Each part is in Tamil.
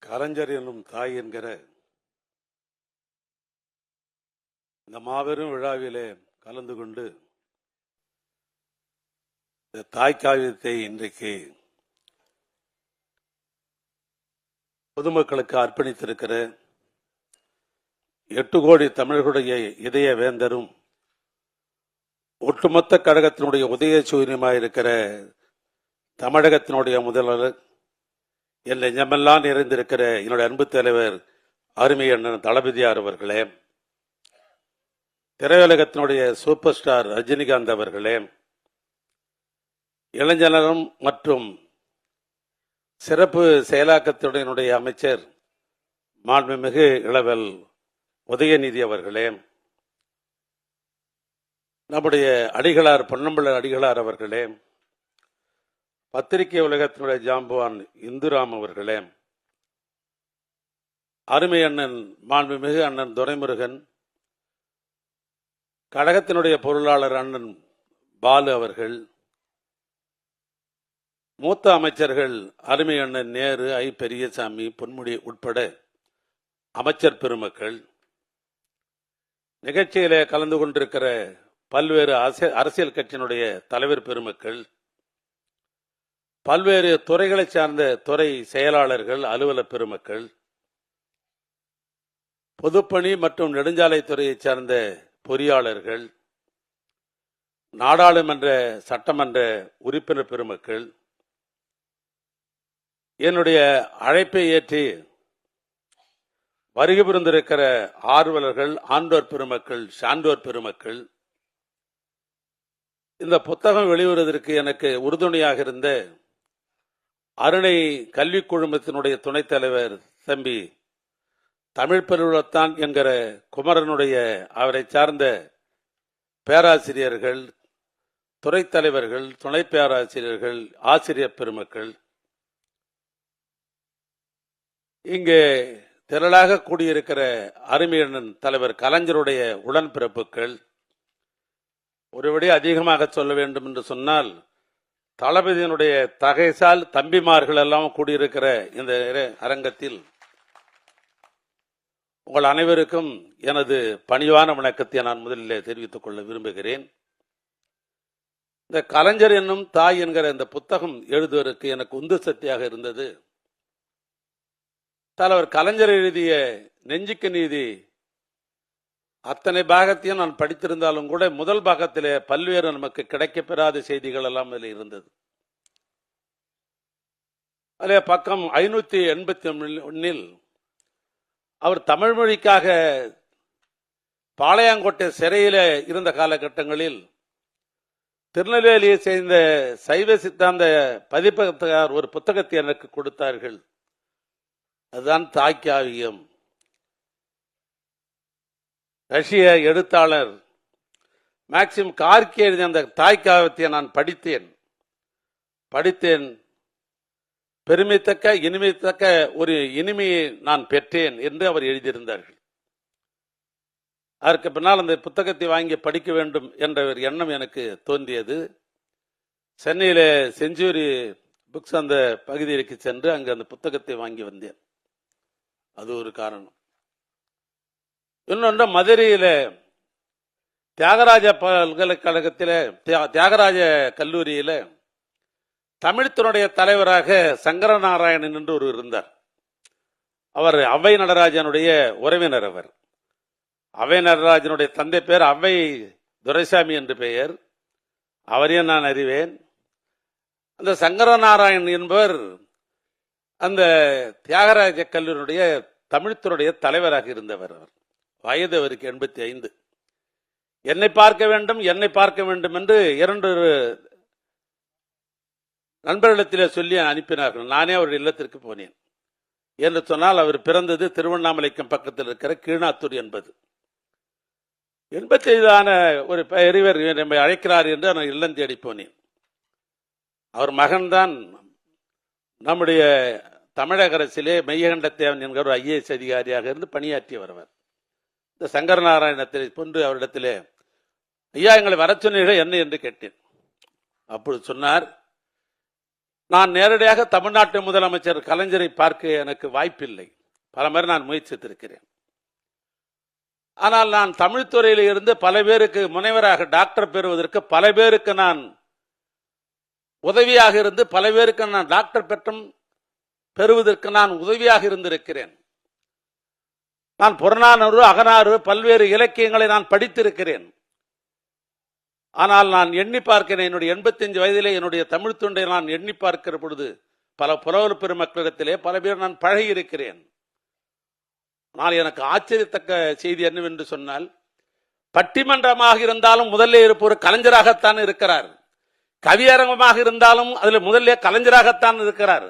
கலைஞர் என்னும் தாய் என்கிற இந்த மாபெரும் விழாவிலே கலந்து கொண்டு இந்த தாய் காவியத்தை இன்றைக்கு பொதுமக்களுக்கு அர்ப்பணித்திருக்கிற 8 கோடி தமிழர்களுடைய இதய வேந்தரும் ஒட்டுமொத்த கழகத்தினுடைய உதய சூரியமாயிருக்கிற தமிழகத்தினுடைய முதல்வர் என் நெஞ்சமெல்லாம் நிறைந்திருக்கிற என்னுடைய அன்பு தலைவர் அருமை அண்ணன் தளபதியார் அவர்களே, திரையுலகத்தினுடைய சூப்பர் ஸ்டார் ரஜினிகாந்த் அவர்களே, இளைஞரும் மற்றும் சிறப்பு செயலாக்கத்துடைய அமைச்சர் மாண்புமிகு இளவல் உதயநிதி அவர்களே, நம்முடைய அடிகளார் பொன்னம்பல அடிகளார் அவர்களே, பத்திரிகை உலகத்தினுடைய ஜாம்பவான் இந்துராம் அவர்களே, அருமை அண்ணன் மாண்புமிகு அண்ணன் துரைமுருகன், கழகத்தினுடைய பொருளாளர் அண்ணன் பாலு அவர்கள், மூத்த அமைச்சர்கள் அருமை அண்ணன் நேரு, ஐ பெரியசாமி, பொன்முடி உட்பட அமைச்சர் பெருமக்கள், நிகழ்ச்சியிலே கலந்து கொண்டிருக்கிற பல்வேறு அரசியல் கட்சியினுடைய தலைவர் பெருமக்கள், பல்வேறு துறைகளை சார்ந்த துறை செயலாளர்கள், அலுவலர் பெருமக்கள், பொதுப்பணி மற்றும் நெடுஞ்சாலைத்துறையை சார்ந்த பொறியாளர்கள், நாடாளுமன்ற சட்டமன்ற உறுப்பினர் பெருமக்கள், என்னுடைய அழைப்பை ஏற்றி வருகை புரிந்திருக்கிற ஆர்வலர்கள், ஆண்டோர் பெருமக்கள், சான்றோர் பெருமக்கள், இந்த புத்தகம் வெளிவருவதற்கு எனக்கு உறுதுணையாக இருந்த அருணை கல்விக் குழுமத்தினுடைய துணைத் தலைவர் தம்பி தமிழ் பெருவத்தான் என்கிற குமரனுடைய அவரை சார்ந்த பேராசிரியர்கள், துறை தலைவர்கள், துணை பேராசிரியர்கள், ஆசிரியர் பெருமக்கள், இங்கே திரளாக கூடியிருக்கிற அருமையண்ணன் தலைவர் கலைஞருடைய உடன்பிறப்புகள், ஒருபடி அதிகமாக சொல்ல வேண்டும் என்று சொன்னால் தளபதியினுடைய தகைசால் தம்பிமார்கள் எல்லாம் கூடியிருக்கிற இந்த அரங்கத்தில் உங்கள் அனைவருக்கும் எனது பணிவான வணக்கத்தை நான் முதலில் தெரிவித்துக் கொள்ள விரும்புகிறேன். இந்த கலைஞர் என்னும் தாய் என்கிற இந்த புத்தகம் எழுதுவதற்கு எனக்கு உந்து சக்தியாக இருந்தது தலைவர் கலைஞர் எழுதிய நெஞ்சுக்கு நீதி. அத்தனை பாகத்தையும் நான் படித்திருந்தாலும் கூட முதல் பாகத்திலே பல்வேறு நமக்கு கிடைக்கப்பெறாத செய்திகள் எல்லாம் அதில் இருந்தது. அதில் பக்கம் 581 அவர் தமிழ் மொழிக்காக பாளையங்கோட்டை சிறையில இருந்த காலகட்டங்களில் திருநெல்வேலியை சேர்ந்த சைவ சித்தாந்த பதிப்பகத்தார் ஒரு புத்தகத்தை எனக்கு கொடுத்தார்கள். அதுதான் தாய்க்காவியம். ரஷ்ய எழுத்தாளர் மேக்சிம் கார்கி எழுதிய அந்த தாய்க்காவியத்தை நான் படித்தேன். பெருமைத்தக்க இனிமைத்தக்க ஒரு இனிமையை நான் பெற்றேன் என்று அவர் எழுதியிருந்தார்கள். அதற்கு பின்னால் அந்த புத்தகத்தை வாங்கி படிக்க வேண்டும் என்ற ஒரு எண்ணம் எனக்கு தோன்றியது. சென்னையில செஞ்சுரி புக்ஸ் அந்த பகுதிக்கு சென்று அங்கு அந்த புத்தகத்தை வாங்கி வந்தேன். அது ஒரு காரணம். இன்னொன்று, மதுரையில தியாகராஜ பல்கலைக்கழகத்தில தியாகராஜ கல்லூரியில தமிழ்த்தினுடைய தலைவராக சங்கரநாராயணன் என்று ஒரு இருந்தார். அவர் அவ்வை நடராஜனுடைய உறவினர். அவர் அவ்வை நடராஜனுடைய தந்தை பேர் அவ்வை துரைசாமி என்று பெயர். அவரையும் நான் அறிவேன். அந்த சங்கரநாராயணன் என்பவர் அந்த தியாகராஜ கல்லூரியுடைய தமிழ்த்துறையுடைய தலைவராக இருந்தவர். அவர் வயது அவருக்கு 85. என்னை பார்க்க வேண்டும் என்று 2 நண்பர்களிடத்திலே சொல்லி அனுப்பினார்கள். நானே அவருடைய இல்லத்திற்கு போனேன். என்று சொன்னால் அவர் பிறந்தது திருவண்ணாமலைக்கும் பக்கத்தில் இருக்கிற கீழாத்தூர் என்பது. 85 ஒரு பெரியவர் நம்மை அழைக்கிறார் என்று நான் இல்லம் தேடி போனேன். அவர் மகன்தான் நம்முடைய தமிழக அரசிலே மெய்யகண்டத்தேவன் என்கிற ஒரு IAS அதிகாரியாக இருந்து பணியாற்றி வருவார். இந்த சங்கரநாராயணத்தை கொண்டு அவரிடத்திலே, ஐயா எங்களை வர சொன்னீர்கள் என்ன என்று கேட்டேன். அப்பொழுது சொன்னார், நான் நேரடியாக தமிழ்நாட்டு முதலமைச்சர் கலைஞரை பார்க்க எனக்கு வாய்ப்பில்லை. பல முறை நான் முயற்சித்திருக்கிறேன். ஆனால் நான் தமிழ் துறையில் இருந்து பல பேருக்கு முனைவராக டாக்டர் பெறுவதற்கு பல பேருக்கு நான் உதவியாக இருந்து பல பேருக்கு நான் டாக்டர் பெற்றம் பெறுவதற்கு நான் உதவியாக இருந்திருக்கிறேன். நான் புறநானூறு, அகநானூறு, பல்வேறு இலக்கியங்களை நான் படித்திருக்கிறேன். ஆனால் நான் எண்ணி பார்க்கிறேன், என்னுடைய 85 வயதிலே என்னுடைய தமிழ் தொண்டை நான் எண்ணி பார்க்கிற பொழுது பல புலவர் பெருமக்களிடத்திலே பல பேர் நான் பழகி இருக்கிறேன். ஆனால் எனக்கு ஆச்சரியத்தக்க செய்தி என்னவென்று சொன்னால், பட்டிமன்றமாக இருந்தாலும் முதல்ல இருப்பவர் கலைஞராகத்தான் இருக்கிறார். கவியரங்கமாக இருந்தாலும் அதில் முதல்ல கலைஞராகத்தான் இருக்கிறார்.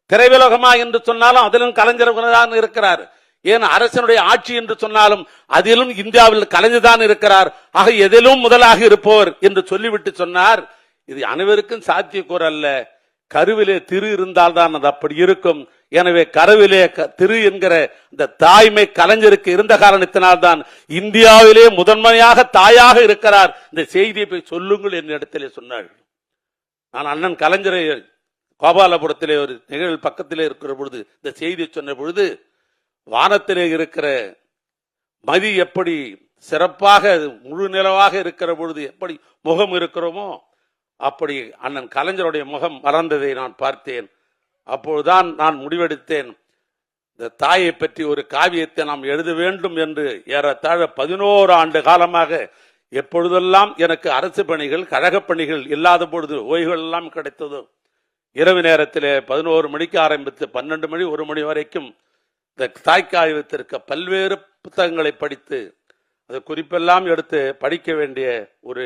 திரையுலகமா என்று சொன்னாலும் அதிலும் கலைஞர் இருக்கிறார். ஏன் அரசனுடைய ஆட்சி என்று சொன்னாலும் அதிலும் இந்தியாவில் கலைஞர்தான் இருக்கிறார். ஆக எதிலும் முதலாக இருப்பவர் என்று சொல்லிவிட்டு சொன்னார். இது அனைவருக்கும் சாத்தியக்கூறு அல்ல. கருவிலே திரு இருந்தால்தான் அது அப்படி இருக்கும். எனவே கருவிலே திரு என்கிற இந்த தாய்மை கலைஞருக்கு இருந்த காரணத்தினால்தான் இந்தியாவிலே முதன்மையாக தாயாக இருக்கிறார். இந்த செய்தியை போய் சொல்லுங்கள் என் இடத்திலே சொன்னார்கள். நான் அண்ணன் கலைஞரை கோபாலபுரத்திலே ஒரு நிகழ்வு பக்கத்திலே இருக்கிற பொழுது இந்த செய்தியை சொன்ன பொழுது, வானத்திலே இருக்கிற மதி எப்படி சிறப்பாக முழு நிலவாக இருக்கிற பொழுது எப்படி முகம் இருக்கிறோமோ அப்படி அண்ணன் கலைஞருடைய முகம் மறந்ததை நான் பார்த்தேன். அப்பொழுதுதான் நான் முடிவெடுத்தேன், இந்த தாயை பற்றி ஒரு காவியத்தை நாம் எழுத வேண்டும் என்று. ஏறத்தாழ 11 ஆண்டு காலமாக எப்பொழுதெல்லாம் எனக்கு அரசு பணிகள், கழக பணிகள் இல்லாத பொழுது ஓய்வுகள் எல்லாம் கிடைத்ததோ, இரவு நேரத்தில் 11 மணிக்கு ஆரம்பித்து 12 மணி 1 மணி வரைக்கும் இந்த தாய்க்காவியத்திற்கு பல்வேறு புத்தகங்களை படித்து அது குறிப்பெல்லாம் எடுத்து படிக்க வேண்டிய ஒரு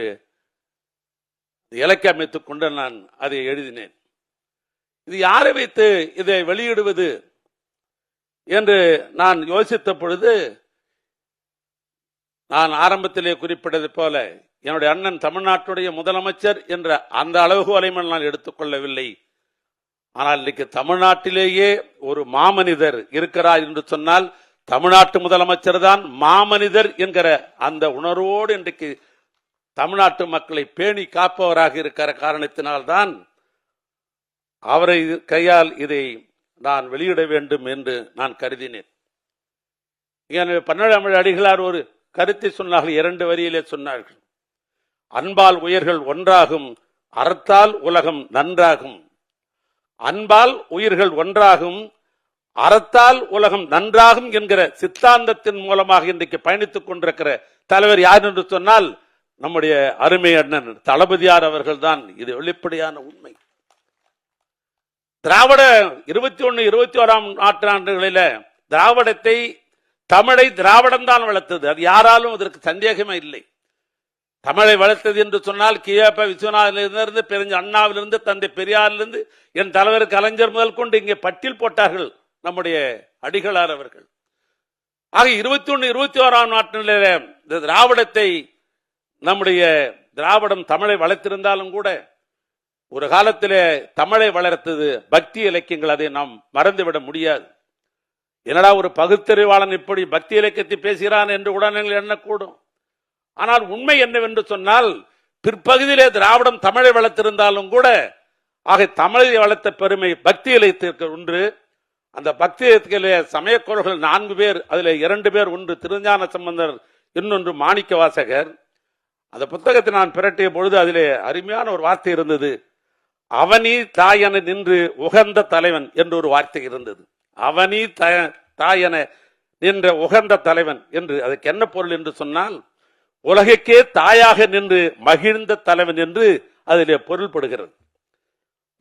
இலக்கை அமைத்துக் கொண்டு நான் அதை எழுதினேன். இது யாரை வைத்து இதை வெளியிடுவது என்று நான் யோசித்த பொழுது, நான் ஆரம்பத்திலே குறிப்பிட்டது போல என்னுடைய அண்ணன் தமிழ்நாட்டுடைய முதலமைச்சர் என்ற அந்த அளவுகோலையும் நான் எடுத்துக்கொள்ளவில்லை. ஆனால் இன்னைக்கு தமிழ்நாட்டிலேயே ஒரு மாமனிதர் இருக்கிறார் என்று சொன்னால் தமிழ்நாட்டு முதலமைச்சர் தான் மாமனிதர் என்கிற அந்த உணர்வோடு இன்றைக்கு தமிழ்நாட்டு மக்களை பேணி காப்பவராக இருக்கிற காரணத்தினால்தான் அவரை கையால் இதை நான் வெளியிட வேண்டும் என்று நான் கருதினேன். பன்னெண்டாம் அடிகளார் ஒரு கருத்தை சொன்னார்கள், 2 வரியிலே சொன்னார்கள். அன்பால் உயிர்கள் ஒன்றாகும், அறத்தால் உலகம் நன்றாகும். அன்பால் உயிர்கள் ஒன்றாகும், அறத்தால் உலகம் நன்றாகும் என்கிற சித்தாந்தத்தின் மூலமாக இன்றைக்கு பயணித்துக் கொண்டிருக்கிற தலைவர் யார் என்று சொன்னால் நம்முடைய அருமை அண்ணன் தளபதியார் அவர்கள் தான். இது வெளிப்படையான உண்மை. திராவிட 21, 21ஆம் நூற்றாண்டுகளில திராவிடத்தை, தமிழை திராவிடம் தான் வளர்த்தது. அது யாராலும் அதற்கு சந்தேகமே இல்லை. தமிழை வளர்த்தது என்று சொன்னால் கியாப விஸ்வநாதிலிருந்து, பெருஞ்ச அண்ணாவிலிருந்து, தந்தை பெரியாரிலிருந்து, என் தலைவர் கலைஞர் முதல் கொண்டு இங்கே பட்டியல் போட்டார்கள் நம்முடைய அடிகளார் அவர்கள். ஆக 21, 21ஆம் நூற்றாண்டில இந்த திராவிடத்தை, நம்முடைய திராவிடம் தமிழை வளர்த்திருந்தாலும் கூட ஒரு காலத்திலே தமிழை வளர்த்தது பக்தி இலக்கியங்கள். அதை நாம் மறந்துவிட முடியாது. என்னடா ஒரு பகுத்தறிவாளன் இப்படி பக்தி இலக்கியத்தை பேசுகிறான் என்று உடனே எண்ணக்கூடும். ஆனால் உண்மை என்னவென்று சொன்னால், பிற்பகுதியிலே திராவிடம் தமிழை வளர்த்திருந்தாலும் கூட, ஆக தமிழை வளர்த்த பெருமை பக்தி இலக்கியத்திற்கு ஒன்று. அந்த பக்தி இலக்கிய சமயக்குறள்கள் 4 பேர், அதில் 2 பேர், ஒன்று திருஞான சம்பந்தர், இன்னொன்று மாணிக்க வாசகர். அந்த புத்தகத்தை நான் பிரட்டிய பொழுது அதிலே அருமையான ஒரு வார்த்தை இருந்தது. அவனி தாயன நின்று உகந்த தலைவன் என்று ஒரு வார்த்தை இருந்தது. அவனி தாயன நின்ற உகந்த தலைவன் என்று. அதுக்கு என்ன பொருள் என்று சொன்னால், உலகுக்கே தாயாக நின்று மகிழ்ந்த தலைவன் என்று அதிலே பொருள்படுகிறது.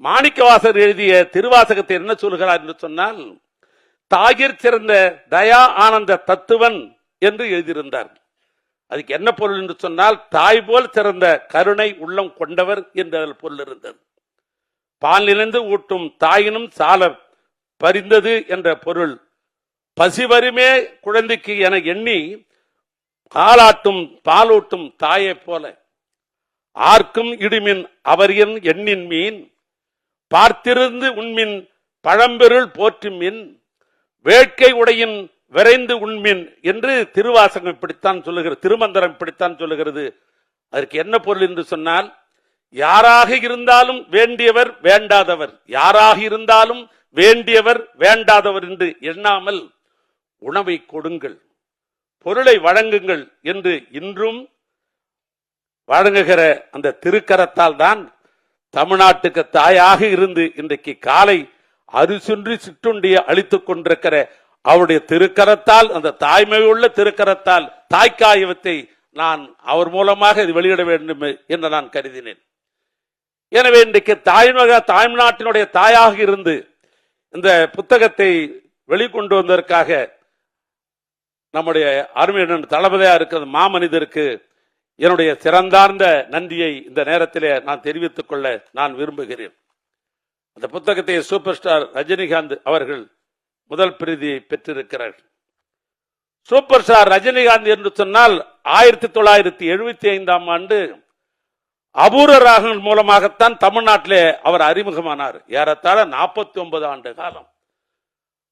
மாணிக்கவாசர் எழுதிய திருவாசகத்தை என்ன சொல்கிறார் என்று சொன்னால், தாயிற் சிறந்த தயா ஆனந்த தத்துவன் என்று எழுதியிருந்தார். அதுக்கு என்ன பொருள் என்று சொன்னால், தாய் போல் சிறந்த கருணை உள்ளம் கொண்டவர் என்று அதில் பொருள் இருந்தது. பால் நினைந்து ஊட்டும் தாயினும் சால பரிந்தது என்ற பொருள். பசிவருமே குழந்தைக்கு என எண்ணி காலாட்டும் பாலூட்டும் தாயை போல, ஆர்க்கும் இடுமின் அவர் எண்ணின் மீன், பார்த்திருந்து உண்மின் பழம்பெருள் போற்றும் மின், வேட்கை உடையின் விரைந்து உண்மின் என்று திருவாசகம் இப்படித்தான் சொல்லுகிறது, திருமந்திரம் இப்படித்தான் சொல்லுகிறது. அதற்கு என்ன பொருள் என்று சொன்னால், யாராக இருந்தாலும் வேண்டியவர் வேண்டாதவர், யாராக இருந்தாலும் வேண்டியவர் வேண்டாதவர் என்று எண்ணாமல் உணவை கொடுங்கள், பொருளை வழங்குங்கள் என்று இன்றும் வழங்குகிற அந்த திருக்கரத்தால் தான் தமிழ்நாட்டுக்கு தாயாக இருந்து இன்றைக்கு காலை அரிசுன்றி சிற்றுண்டியை அளித்துக் கொண்டிருக்கிற அவருடைய திருக்கரத்தால், அந்த தாய்மையுள்ள திருக்கரத்தால் தாய்க்காயவத்தை நான் அவர் மூலமாக இது வெளியிட வேண்டும் என்று நான் கருதினேன். எனவே இன்றைக்கு தாய்நாட்டினுடைய தாயாக இருந்து இந்த புத்தகத்தை வெளிக்கொண்டு வந்ததற்காக நம்முடைய அருமையுடன் தளபதியாக இருக்கிற மாமனிதருக்கு என்னுடைய சிறந்தார்ந்த நன்றியை இந்த நேரத்திலே நான் தெரிவித்துக் கொள்ள நான் விரும்புகிறேன். அந்த புத்தகத்தை சூப்பர் ஸ்டார் ரஜினிகாந்த் அவர்கள் முதல் பிரதியை பெற்றிருக்கிறார்கள். சூப்பர் ஸ்டார் ரஜினிகாந்த் என்று சொன்னால் 1975ஆம் ஆண்டு அபூர்வ ராகங்கள் மூலமாகத்தான் தமிழ்நாட்டிலே அவர் அறிமுகமானார். ஏறத்தாழ 49 ஆண்டு காலம்.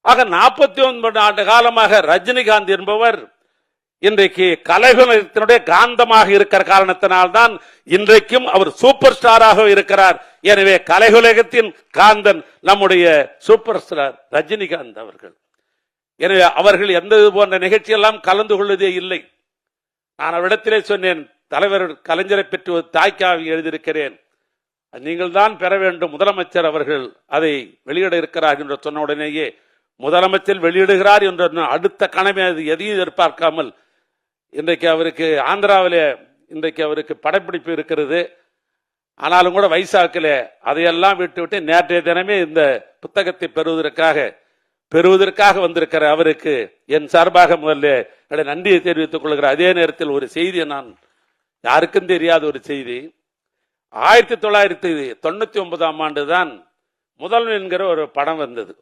ஆக 49 ஆண்டு காலமாக ரஜினிகாந்த் என்பவர் இன்றைக்கு கலையுலகத்தினுடைய காந்தமாக இருக்கிற காரணத்தினால்தான் இன்றைக்கும் அவர் சூப்பர் ஸ்டாராக இருக்கிறார். எனவே கலையுலகத்தின் காந்தன் நம்முடைய சூப்பர் ஸ்டார் ரஜினிகாந்த் அவர்கள். எனவே அவர்கள் எந்த போன்ற நிகழ்ச்சியெல்லாம் கலந்து கொள்வதே இல்லை. நான் அவரிடத்திலே சொன்னேன், தலைவர் கலைஞரை பற்றி ஒரு தாய்க்காவி எழுதியிருக்கிறேன், நீங்கள் தான் பெற வேண்டும். முதலமைச்சர் அவர்கள் அதை வெளியிட இருக்கிறார் என்று சொன்ன உடனேயே முதலமைச்சர் வெளியிடுகிறார் என்ற அடுத்த கணமே அது எதையும் எதிர்பார்க்காமல் இன்றைக்கு அவருக்கு ஆந்திராவிலே இன்றைக்கு அவருக்கு படப்பிடிப்பு இருக்கிறது. ஆனாலும் கூட வைசாக்கில் அதையெல்லாம் விட்டு நேற்றைய தினமே இந்த புத்தகத்தை பெறுவதற்காக வந்திருக்கிற அவருக்கு என் சார்பாக முதல்ல நன்றியை தெரிவித்துக் கொள்கிறேன். அதே நேரத்தில் ஒரு செய்தியை, நான் யாருக்கும் தெரியாத ஒரு செய்தி, 1999ஆம் ஆண்டு தான் முதல்வன் என்கிற ஒரு படம் வந்தது.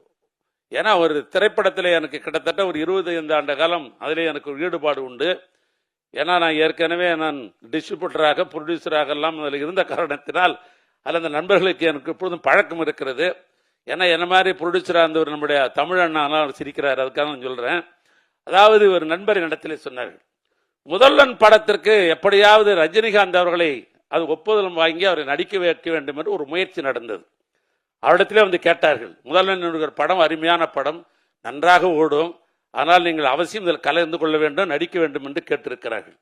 ஏன்னா ஒரு திரைப்படத்தில் எனக்கு கிட்டத்தட்ட ஒரு 25 ஆண்டு காலம் அதிலே எனக்கு ஒரு ஈடுபாடு உண்டு. ஏன்னா நான் ஏற்கனவே நான் டிஸ்ட்ரிபியூட்டராக ப்ரொடியூசராக எல்லாம் அதில் இருந்த காரணத்தினால் அதில் அந்த நண்பர்களுக்கு எனக்கு எப்பொழுதும் பழக்கம் இருக்கிறது. ஏன்னா என்ன மாதிரி ப்ரொடியூசராக இருந்தவர் நம்முடைய தமிழ் அண்ணா சிரிக்கிறார், அதுக்காக நான் சொல்கிறேன். அதாவது ஒரு நண்பர் இடத்திலே சொன்னார்கள், முதல்வன் படத்திற்கு எப்படியாவது ரஜினிகாந்த் அவர்களை அது ஒப்புதல் வாங்கி அவரை நடிக்க வைக்க வேண்டும் என்று ஒரு முயற்சி நடந்தது. அவரிடத்திலே வந்து கேட்டார்கள், முதல்வன் படம் அருமையான படம், நன்றாக ஓடும், ஆனால் நீங்கள் அவசியம் இதில் கலந்து கொள்ள வேண்டும், நடிக்க வேண்டும் என்று கேட்டிருக்கிறார்கள்.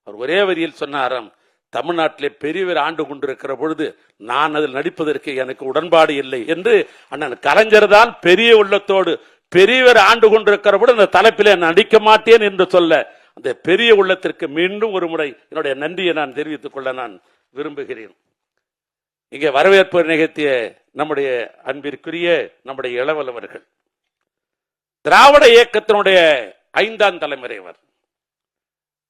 அவர் ஒரே வரியில் சொன்னாராம், தமிழ்நாட்டிலே பெரியவர் ஆண்டு கொண்டிருக்கிற பொழுது நான் அதில் நடிப்பதற்கு எனக்கு உடன்பாடு இல்லை என்று. அண்ணன் கலைஞர் தான் பெரிய உள்ளத்தோடு பெரியவர் ஆண்டு கொண்டிருக்கிற பொழுது அந்த தலைப்பிலே நடிக்க மாட்டேன் என்று சொல்ல, அந்த பெரிய உள்ளத்திற்கு மீண்டும் ஒரு முறை என்னுடைய நன்றியை நான் தெரிவித்துக் கொள்ள நான் விரும்புகிறேன். இங்கே வரவேற்பு நிகழ்த்திய நம்முடைய அன்பிற்குரிய நம்முடைய இளவலவர்கள், திராவிட இயக்கத்தினுடைய 5ஆம் தலைமுறைவர்.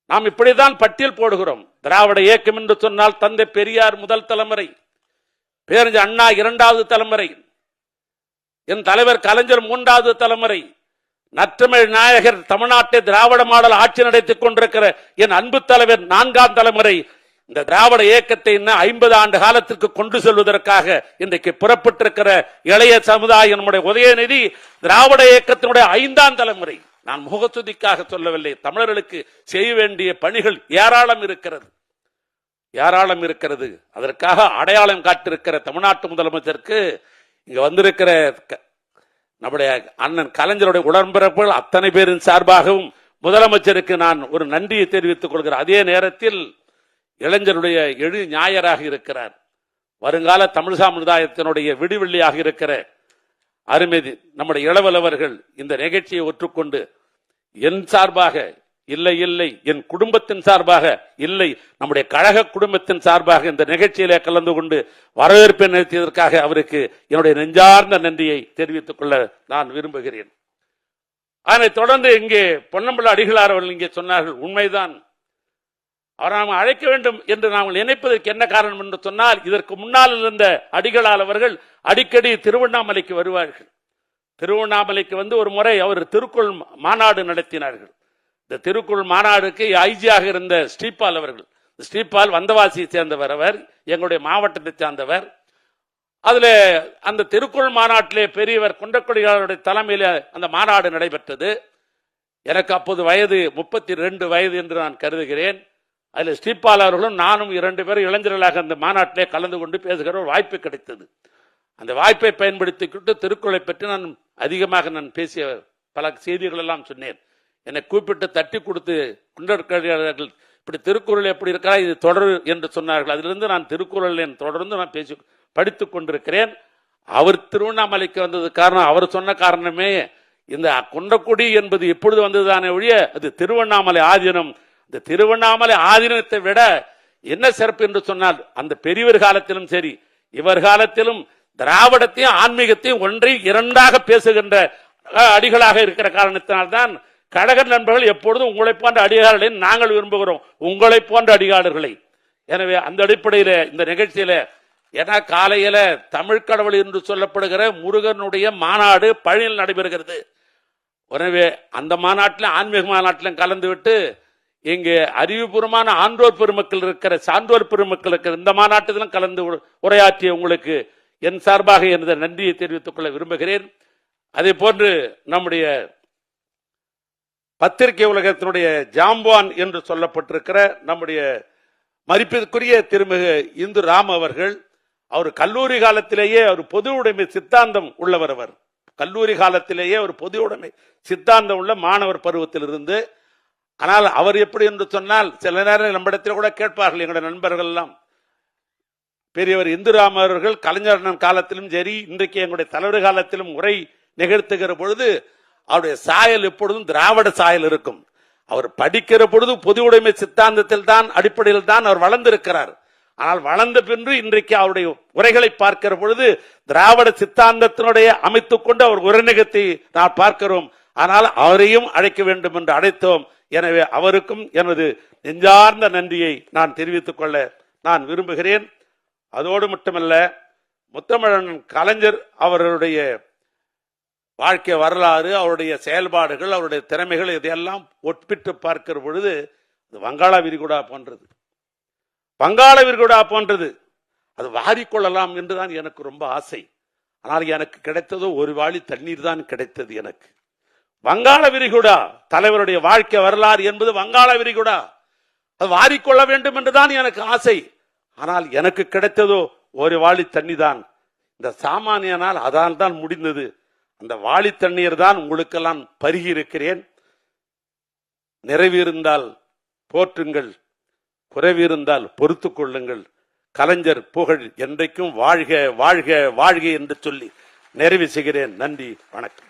நாம் இப்படிதான் பட்டியல் போடுகிறோம். திராவிட இயக்கம் என்று சொன்னால் தந்தை பெரியார் முதல் தலைமுறை, பேரறிஞர் அண்ணா 2வது தலைமுறை, என் தலைவர் கலைஞர் 3வது தலைமுறை, நற்றமிழ் நாயகர் தமிழ்நாட்டை திராவிட மாடல் ஆட்சி நடத்திக் கொண்டிருக்கிற என் அன்பு தலைவர் 4ஆம் தலைமுறை. இந்த திராவிட இயக்கத்தை 50 ஆண்டு காலத்திற்கு கொண்டு செல்வதற்காக இன்றைக்கு புறப்பட்டிருக்கிற இளைய சமுதாயம் நம்முடைய உதயநிதி திராவிட இயக்கத்தினுடைய 5ஆம் தலைமுறை. நான் முகத்துதிக்காக சொல்லவில்லை, தமிழர்களுக்கு செய்ய வேண்டிய பணிகள் ஏராளம் இருக்கிறது. அதற்காக அடையாளம் காட்டிருக்கிற தமிழ்நாட்டு முதலமைச்சருக்கு, இங்க வந்திருக்கிற நம்முடைய அண்ணன் கலைஞருடைய உடன்பிறப்புகள் அத்தனை பேரின் சார்பாகவும் முதலமைச்சருக்கு நான் ஒரு நன்றியை தெரிவித்துக் கொள்கிறேன். அதே நேரத்தில் இளைஞருடைய எழு ஞாயராக இருக்கிறார், வருங்கால தமிழ் சமுதாயத்தினுடைய விடிவெள்ளியாக இருக்கிற அருமை நம்முடைய இளவலவர்கள் இந்த நிகழ்ச்சியை ஒற்றுக்கொண்டு என் சார்பாக இல்லை, என் குடும்பத்தின் சார்பாக இல்லை, நம்முடைய கழக குடும்பத்தின் சார்பாக இந்த நிகழ்ச்சியிலே கலந்து கொண்டு வரவேற்பை நிறுத்தியதற்காக அவருக்கு என்னுடைய நெஞ்சார்ந்த நன்றியை தெரிவித்துக் கொள்ள நான் விரும்புகிறேன். அதனைத் தொடர்ந்து இங்கே பொன்னம்பல அடிகளார் அவர்கள் இங்கே சொன்னார்கள், உண்மைதான், அவரை நாம் அழைக்க வேண்டும் என்று நாம் நினைப்பதற்கு என்ன காரணம் என்று சொன்னால், இதற்கு முன்னால் இருந்த அடிகளார் அவர்கள் அடிக்கடி திருவண்ணாமலைக்கு வருவார்கள். திருவண்ணாமலைக்கு வந்து ஒரு முறை அவர் திருக்குறள் மாநாடு நடத்தினார்கள். இந்த திருக்குறள் மாநாடுக்கு ஐஜியாக இருந்த ஸ்ரீபால் அவர்கள், ஸ்ரீபால் வந்தவாசியை சேர்ந்தவர், அவர் எங்களுடைய மாவட்டத்தை சேர்ந்தவர். அதுல அந்த திருக்குறள் மாநாட்டிலே பெரியவர் கொண்டக்கொடிகளுடைய தலைமையில அந்த மாநாடு நடைபெற்றது. எனக்கு அப்போது வயது 32 வயது என்று நான் கருதுகிறேன். அதில் ஸ்ரீபால் அவர்களும் நானும் 2 பேரும் இளைஞர்களாக அந்த மாநாட்டிலே கலந்து கொண்டு பேசுகிற ஒரு வாய்ப்பு கிடைத்தது. அந்த வாய்ப்பை பயன்படுத்திக்கிட்டு திருக்குறளை பற்றி நான் அதிகமாக பேசிய பல செய்திகள் எல்லாம் சொன்னேன். என்னை கூப்பிட்டு தட்டி கொடுத்து கொண்டிருக்கிறார்கள், இப்படி திருக்குறள் எப்படி இருக்கிறா, இது தொடர் என்று சொன்னார்கள். அதிலிருந்து நான் திருக்குறள் தொடர்ந்து நான் படித்துக் கொண்டிருக்கிறேன். அவர் திருவண்ணாமலைக்கு வந்தது காரணம், அவர் சொன்ன காரணமே இந்த குன்றக்குடி என்பது எப்பொழுது வந்ததுதானே ஒழிய அது திருவண்ணாமலை ஆதீனம். இந்த திருவண்ணாமலை ஆதீனத்தை விட என்ன சிறப்பு என்று சொன்னால், அந்த பெரியவர் காலத்திலும் சரி இவர் காலத்திலும் திராவிடத்தையும் ஆன்மீகத்தையும் ஒன்றை 2ஆக பேசுகின்ற அடிகளாக இருக்கிற காரணத்தினால்தான் கழக நண்பர்கள் எப்பொழுதும் உங்களை போன்ற அடிகாரர்களை நாங்கள் விரும்புகிறோம், உங்களை போன்ற அடிகாரர்களை. எனவே அந்த அடிப்படையில் இந்த நிகழ்ச்சியில ஏன்னா காலையில தமிழ் கடவுள் என்று சொல்லப்படுகிற முருகனுடைய மாநாடு பழனியில் நடைபெறுகிறது. எனவே அந்த மாநாட்டிலும் ஆன்மீக மாநாட்டிலும் கலந்து விட்டு இங்கு அறிவுபூர்வமான ஆன்றோர் பெருமக்கள் இருக்கிற சான்றோர் பெருமக்கள் இருக்கிற இந்த மாநாட்டிலும் கலந்து உரையாற்றிய உங்களுக்கு என் சார்பாக எனது நன்றியை தெரிவித்துக் கொள்ள விரும்புகிறேன். அதே போன்று நம்முடைய பத்திரிகை உலகத்தினுடைய ஜாம்பவான் என்று சொல்லப்பட்டிருக்கிற நம்முடைய மதிப்பிற்குரிய திருமிகு இந்து ராம் அவர்கள், அவர் கல்லூரி காலத்திலேயே ஒரு பொது உடைமை சித்தாந்தம் உள்ளவர். அவர் கல்லூரி காலத்திலேயே ஒரு பொது உடைமை சித்தாந்தம் உள்ள மாணவர் பருவத்தில் இருந்து, ஆனால் அவர் எப்படி என்று சொன்னால் சில நேரம் நம்மிடத்தில் கூட கேட்பார்கள் எங்களுடைய நண்பர்கள் எல்லாம், பெரியவர் இந்துராம் அவர்கள் கலைஞர் காலத்திலும் சரி இன்றைக்கு எங்களுடைய தலைவர் காலத்திலும் உரை நிகழ்த்துகிற பொழுது அவருடைய சாயல் எப்பொழுதும் திராவிட சாயல் இருக்கும். அவர் படிக்கிற பொழுது பொது உடைமை சித்தாந்தத்தில் தான் அடிப்படையில் தான் அவர் வளர்ந்திருக்கிறார். ஆனால் வளர்ந்த பின்பு இன்றைக்கு அவருடைய உரைகளை பார்க்கிற பொழுது திராவிட சித்தாந்தத்தினுடைய அமைத்துக் கொண்டு அவர் உரை நிகழ்த்தி நான் பார்க்கிறோம். ஆனால் அவரையும் அழைக்க வேண்டும் என்று அழைத்தோம். எனவே அவருக்கும் எனது நெஞ்சார்ந்த நன்றியை நான் தெரிவித்துக் கொள்ள நான் விரும்புகிறேன். அதோடு மட்டுமல்ல, முத்தமிழன் கலைஞர் அவர்களுடைய வாழ்க்கை வரலாறு, அவருடைய செயல்பாடுகள், அவருடைய திறமைகள் இதையெல்லாம் ஒப்பிட்டு பார்க்கிற பொழுது வங்காள விரிகுடா போன்றது, வங்காள விரிகுடா போன்றது. அது வாரிக்கொள்ளலாம் என்றுதான் எனக்கு ரொம்ப ஆசை. ஆனால் எனக்கு கிடைத்ததோ ஒரு வாளி தண்ணீர் தான் கிடைத்தது எனக்கு. வங்காள விரிகுடா தலைவருடைய வாழ்க்கை வரலாறு என்பது வங்காள விரிகுடா, அது வாரிக்கொள்ள வேண்டும் என்றுதான் எனக்கு ஆசை. ஆனால் எனக்கு கிடைத்ததோ ஒரு வாளி தண்ணி தான். இந்த சாமானியனால் அதால் தான் முடிந்தது. அந்த வாளி தண்ணீர் தான் உங்களுக்கெல்லாம் பருகி இருக்கிறேன். நிறைவிருந்தால் போற்றுங்கள், குறைவிருந்தால் பொறுத்துக் கொள்ளுங்கள். கலைஞர் புகழ் என்றைக்கும் வாழ்க வாழ்க வாழ்க என்று சொல்லி நிறைவு செய்கிறேன். நன்றி, வணக்கம்.